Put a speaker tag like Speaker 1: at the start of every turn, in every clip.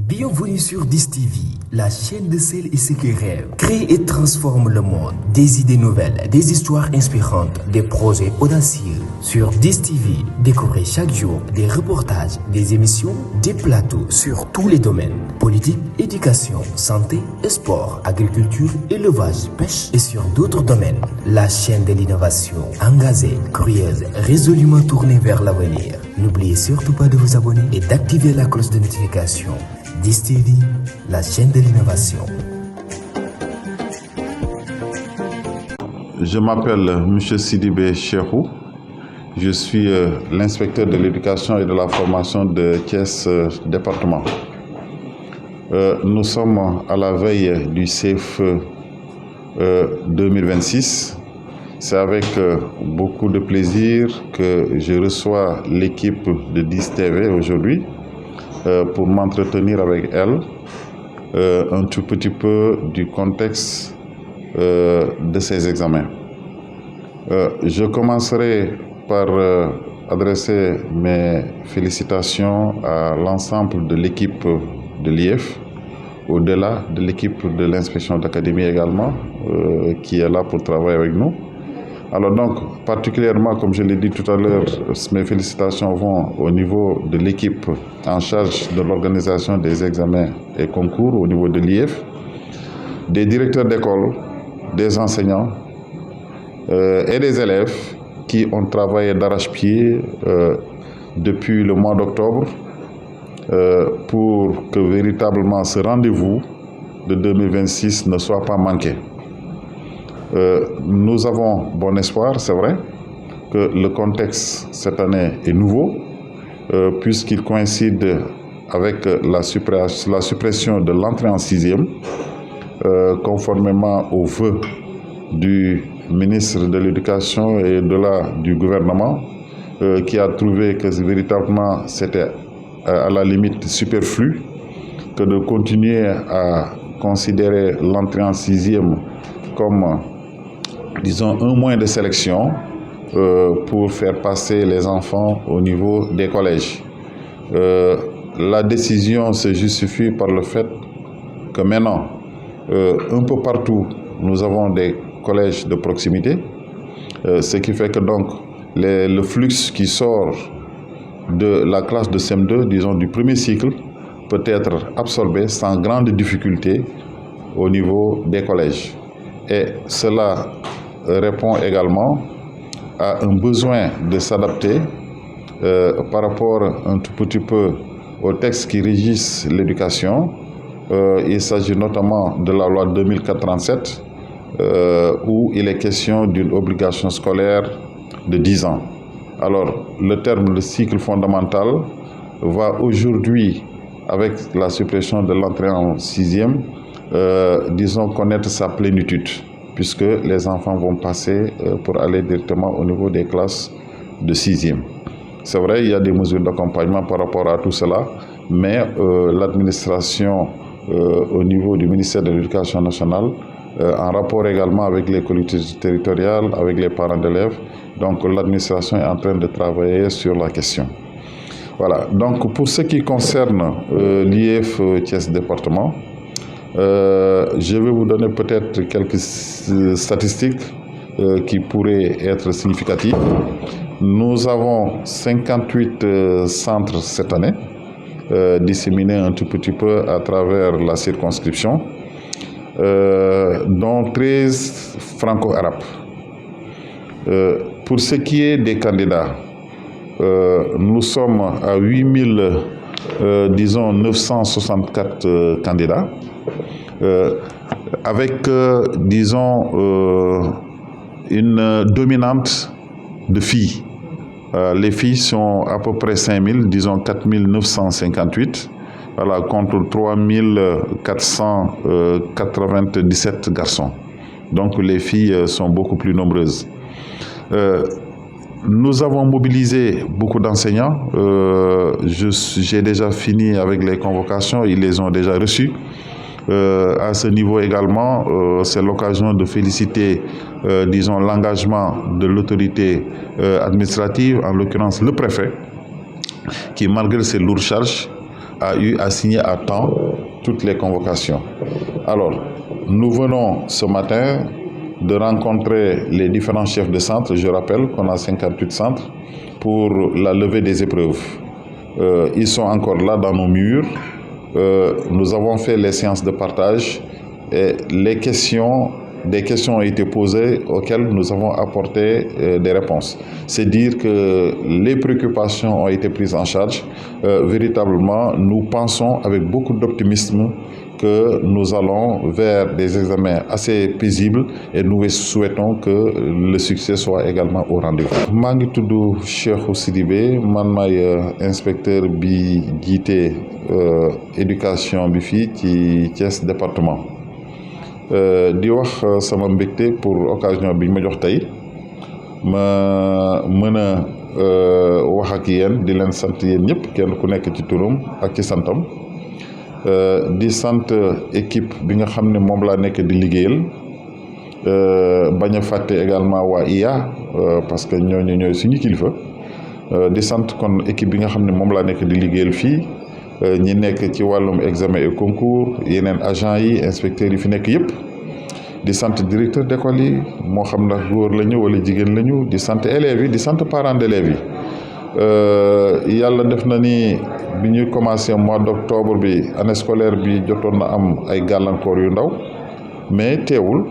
Speaker 1: Bienvenue sur DIS-TV, la chaîne de celles et ceux qui rêvent. Crée et transforme le monde. Des idées nouvelles, des histoires inspirantes, des projets audacieux. Sur DIS-TV, découvrez chaque jour des reportages, des émissions, des plateaux sur tous les domaines. Politique, éducation, santé, sport, agriculture, élevage, pêche et sur d'autres domaines. La chaîne de l'innovation, engagée, curieuse, résolument tournée vers l'avenir. N'oubliez surtout pas de vous abonner et d'activer la cloche de notification. DIS-TV, la chaîne de l'innovation.
Speaker 2: Je m'appelle M. Sidibé Cheikhou. Je suis l'inspecteur de l'éducation et de la formation de Thiès département. Nous sommes à la veille du CFE 2026. C'est avec beaucoup de plaisir que je reçois l'équipe de DIS-TV aujourd'hui pour m'entretenir avec elle un tout petit peu du contexte de ces examens. Je commencerai par adresser mes félicitations à l'ensemble de l'équipe de l'IEF, au-delà de l'équipe de l'inspection d'académie également, qui est là pour travailler avec nous. Alors donc, particulièrement, comme je l'ai dit tout à l'heure, mes félicitations vont au niveau de l'équipe en charge de l'organisation des examens et concours au niveau de l'IEF, des directeurs d'école, des enseignants et des élèves qui ont travaillé d'arrache-pied depuis le mois d'octobre pour que véritablement ce rendez-vous de 2026 ne soit pas manqué. Nous avons bon espoir, c'est vrai, que le contexte cette année est nouveau, puisqu'il coïncide avec la suppression de l'entrée en sixième, conformément aux vœux du ministre de l'Éducation et du gouvernement, qui a trouvé que véritablement c'était à la limite superflu que de continuer à considérer l'entrée en sixième comme, disons, un moyen de sélection pour faire passer les enfants au niveau des collèges. La décision se justifie par le fait que maintenant, un peu partout, nous avons des collèges de proximité, ce qui fait que donc le flux qui sort de la classe de CM2, disons du premier cycle, peut être absorbé sans grande difficulté au niveau des collèges. Et cela répond également à un besoin de s'adapter par rapport un tout petit peu aux textes qui régissent l'éducation. Il s'agit notamment de la loi 2004-37 où il est question d'une obligation scolaire de 10 ans. Alors, le terme de cycle fondamental va aujourd'hui, avec la suppression de l'entrée en sixième, disons, connaître sa plénitude, puisque les enfants vont passer pour aller directement au niveau des classes de sixième. C'est vrai, il y a des mesures d'accompagnement par rapport à tout cela, mais l'administration au niveau du ministère de l'Éducation nationale, en rapport également avec les collectivités territoriales, avec les parents d'élèves, donc l'administration est en train de travailler sur la question. Voilà, donc pour ce qui concerne l'IEF Thiès département, je vais vous donner peut-être quelques statistiques qui pourraient être significatives. Nous avons 58 centres cette année, disséminés un tout petit peu à travers la circonscription, dont 13 franco-arabes. Pour ce qui est des candidats, nous sommes à 964 candidats, avec, disons, une dominante de filles. Les filles sont à peu près 5000, disons 4958, voilà, contre 3497 garçons. Donc les filles sont beaucoup plus nombreuses. Nous avons mobilisé beaucoup d'enseignants. J'ai déjà fini avec les convocations, ils les ont déjà reçus. À ce niveau également, c'est l'occasion de féliciter, disons, l'engagement de l'autorité administrative, en l'occurrence le préfet, qui, malgré ses lourdes charges, a eu à signer à temps toutes les convocations. Alors, nous venons ce matin de rencontrer les différents chefs de centre. Je rappelle qu'on a 58 centres pour la levée des épreuves. Ils sont encore là dans nos murs. Nous avons fait les séances de partage et des questions ont été posées auxquelles nous avons apporté des réponses. C'est dire que les préoccupations ont été prises en charge. Véritablement, nous pensons avec beaucoup d'optimisme que nous allons vers des examens assez paisibles et nous souhaitons que le succès soit également au rendez-vous. maa ngi tudd Cheikhou Sidibé man maay inspecteur bi jiite éducation bi fii ci Thiès département di wax sama mbégte pour occasion bi ma jox tey ma mën a wax ak yéen di leen sant yéen ñëpp kenn ku nekk ci turam ak ci santam. Di sant équipe bi nga xam ne moom laa nekk di liggéeyal bañ a fàtte également waa IA parce que ñooy suñu kilifa di sant kon équipe bi nga xam ne moom laa nekk di liggéeyal fii ñi nekk ci wàllum examen et concours yeneen agents yi inspecteurs yi fi nekk yëpp di sant directeur d'école yi moo xam ndax góor lañu wala jigéen lañu di sant élèves yi di sant parents d'élèves yi yàlla def na ni bi ñuy commencé mois d'octobre bi année scolaire bi jotoon na am ay gàllankoor yu ndaw mais teewul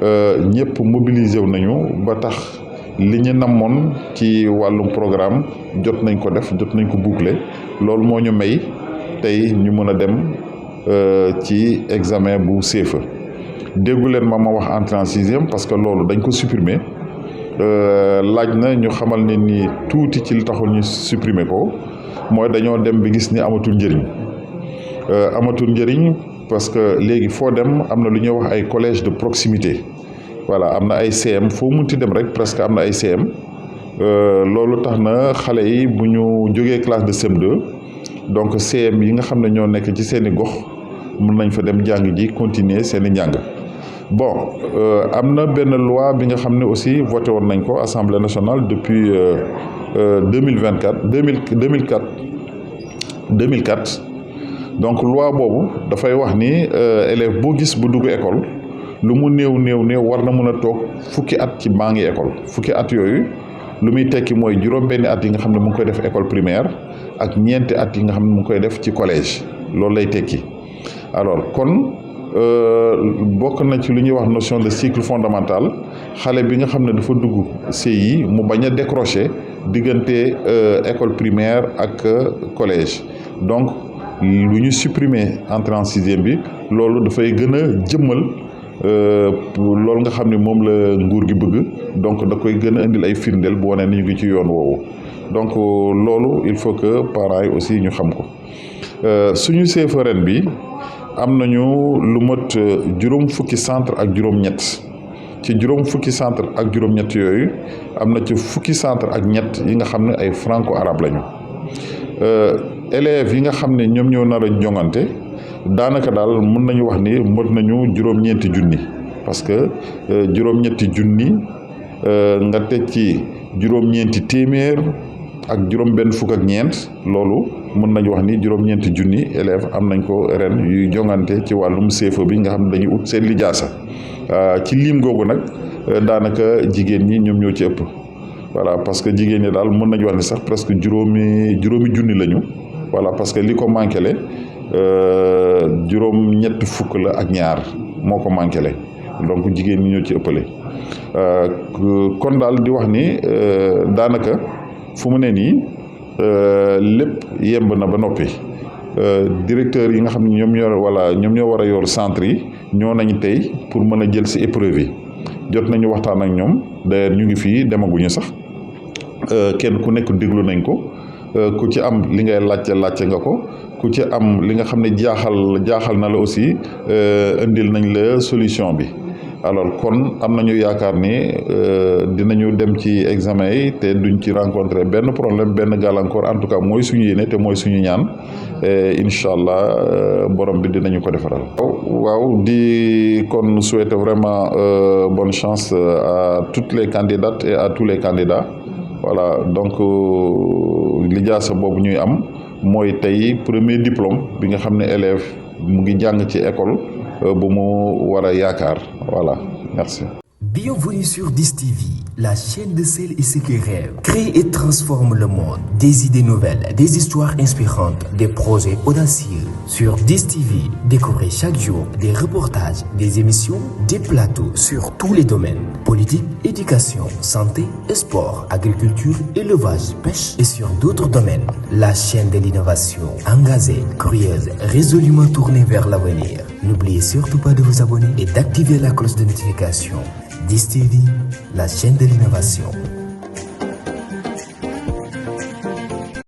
Speaker 2: ñëpp mobilisé wu nañu ba tax li ñu namoon ci wàllum programme jot nañ ko def jot nañ ko boucler loolu moo ñu may tey ñu mën a dem ci examen bu CFEE déggu leen ma wax entrée en sixième parce que loolu dañ ko supprimer laaj na ñu xamal ne ni tuuti ci li taxul ñu supprimer ko mooy dañoo dem bi gis ni amatul njëriñ parce que léegi foo dem am na lu ñuy wax ay collège de proximité voilà am na ay CM foo munti dem rek presque am na ay CM loolu tax na xale yi bu ñu jógee classe de CM2 donc CM yi nga xam ne ñoo nekk ci seeni gox mën nañ fa dem jàng ji continuer seeni njàng. Bon am na benn loi bi nga xam ne aussi voté woon nañ ko Assemblée nationale depuis 2004 donc loi boobu dafay wax ni élève boo gis bu dugg école lu mu néew war na mën a toog fukki at ci maa ngi école fukki at yooyu lu muy tekki mooy juróom-benni at yi nga xam ne mu ngi koy def école primaire ak ñeenti at yi nga xam ne mu ngi koy def ci collège loolu lay tekki alors kon bokk na ci lu ñuy wax notion de cycle fondamental xale bi nga xam ne dafa dugg CI mu bañ a décrocher diggante école primaire ak collège donc lu ñu supprimer entrée en sixième bi loolu dafay gën a jëmmal loolu nga xam ne moom la nguur gi bëgg donc da koy gën a indil ay firndeel bu wane ni ñu ngi ci yoon woowu donc loolu il faut que parents yi aussi ñu xam ko suñu CFEE ren bi am nañu lu mat juróom fukki centre ak juróom-ñett ci juróom fukki centre ak juróom-ñett yooyu am na ci fukki centre ak ñett yi nga xam ne ay franco-arabe lañu élèves yi nga xam ne ñoom ñoo nar a jongante daanaka daal mën nañu wax ni mot nañu juróom-ñeenti junni parce que juróom-ñetti junni nga teg ci juróom-ñeenti téeméer ak juróom-benn fukk ak ñeent loolu mën nañu wax ni juróom-ñeenti junni élèves am nañ ko ren yuy jongante ci wàllum CFEE bi nga xam ne dañuy ut seen lijaasa ci lim googu nag daanaka jigéen ñi ñoom ñoo ci ëpp voilà parce que jigéen ñi daal mën nañu wax ni sax presque juróomi junni lañu voilà parce que li ko manqué le juróom-ñett fukk la ak ñaar moo ko manqué le donc jigéen ñi ñoo ci ëppale kon daal di wax ni daanaka fu mu ne nii lépp yemb na ba noppi directeur yi nga xam ne ñoom ñoo war a yor centre yi ñoo nañ tey pour mën a jël ci épreuve yi jot nañu waxtaan ak ñoom d'ailleurs ñu ngi fii demaguñu sax kenn ku nekk déglu nañ ko ku ci am li ngay laajte nga ko ku ci am li nga xam ne jaaxal na la aussi indil nañ la solution bi alors kon am nañu yaakaar ni dinañu dem ci examen yi te duñ ci rencontrer benn problème benn gàllankoor en tout cas mooy suñu yéene te mooy suñu ñaan incha allah borom bi dinañu ko defaral. waaw di kon souhaiter vraiment bonne chance à toutes les candidates et à tous les candidats voilà donc lijaasa boobu ñuy am mooy tey premier diplôme bi nga xam ne élève mu ngi jàng ci école bu mu war a yaakaar voilà merci.
Speaker 1: Bienvenue sur DIS-TV, la chaîne de celles et ceux qui rêvent. Crée et transforme le monde. Des idées nouvelles, des histoires inspirantes, des projets audacieux. Sur DIS-TV, découvrez chaque jour des reportages, des émissions, des plateaux sur tous les domaines. Politique, éducation, santé, sport, agriculture, élevage, pêche et sur d'autres domaines. La chaîne de l'innovation, engagée, curieuse, résolument tournée vers l'avenir. N'oubliez surtout pas de vous abonner et d'activer la cloche de notification. DIS-TV, la chaîne de l'innovation.